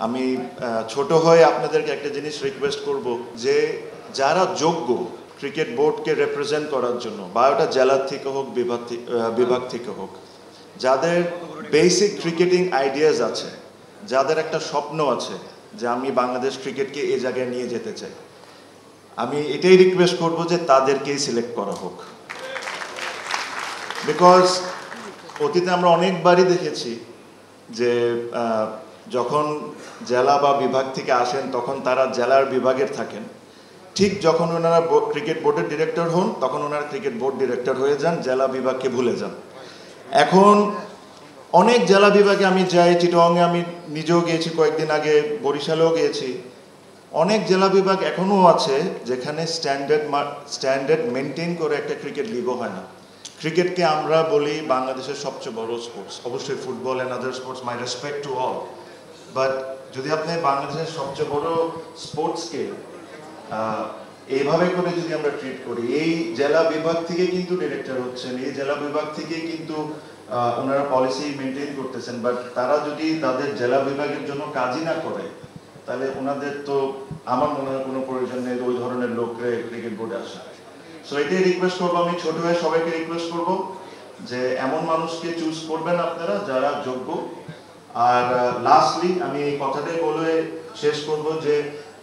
আমি ছোট হয়ে আপনাদেরকে একটা জিনিস রিকোয়েস্ট করব যে যারা যোগ্য ক্রিকেট বোর্ডকে রিপ্রেজেন্ট করার জন্য বা ওটা জেলা থেকে হোক বিভাগ থেকে হোক, যাদের বেসিক ক্রিকেটিং আইডিয়াস আছে, যাদের একটা স্বপ্ন আছে যে আমি বাংলাদেশ ক্রিকেটকে এই জায়গায় নিয়ে যেতে চাই, আমি এটাই রিকোয়েস্ট করব যে তাদেরকেই সিলেক্ট করা হোক। বিকজ অতীতে আমরা অনেকবারই দেখেছি যে যখন জেলা বা বিভাগ থেকে আসেন তখন তারা জেলার বিভাগের থাকেন, ঠিক যখন ওনারা ক্রিকেট বোর্ডের ডিরেক্টর হন তখন ওনারা ক্রিকেট বোর্ড ডিরেক্টর হয়ে যান, জেলা বিভাগকে ভুলে যান। এখন অনেক জেলা বিভাগে আমি যাই, চিটংয়ে আমি নিজেও গিয়েছি, কয়েকদিন আগে বরিশালেও গিয়েছি। অনেক জেলা বিভাগ এখনও আছে যেখানে স্ট্যান্ডার্ড মেনটেন করে একটা ক্রিকেট লিগও হয় না। ক্রিকেটকে আমরা বলি বাংলাদেশের সবচেয়ে বড় স্পোর্টস, অবশ্যই football and other sports, my respect to all, but যদি আপনি বাংলাদেশের সবচেয়ে বড় স্পোর্টসকে এইভাবে করে যদি আমরা ট্রিট করি, এই জেলা বিভাগ থেকে কিন্তু ডিরেক্টর হচ্ছেন, এই জেলা বিভাগ থেকে কিন্তু ওনারা পলিসি মেনটেন করতেছেন, বাট তারা যদি তাদের জেলা বিভাগের জন্য কাজই না করে তাহলে ওনাদের তো আমার মনে হয় কোনো প্রয়োজন নেই ওই ধরনের লোকরে ক্রিকেট বোর্ডে আসা। সো এটাই রিকোয়েস্ট করবো, আমি ছোট হয়ে সবাইকে রিকোয়েস্ট করবো যে এমন মানুষকে চুজ করবেন আপনারা যারা যোগ্য। আর লাস্টলি আমি এই কথাটাই বলে শেষ করব যে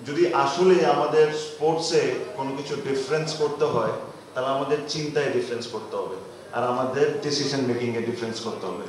যদি আসলে আমাদের স্পোর্টসে কোনো কিছু ডিফারেন্স করতে হয় তাহলে আমাদের চিন্তায় ডিফারেন্স করতে হবে আর আমাদের ডিসিশন মেকিংয়ে ডিফারেন্স করতে হবে।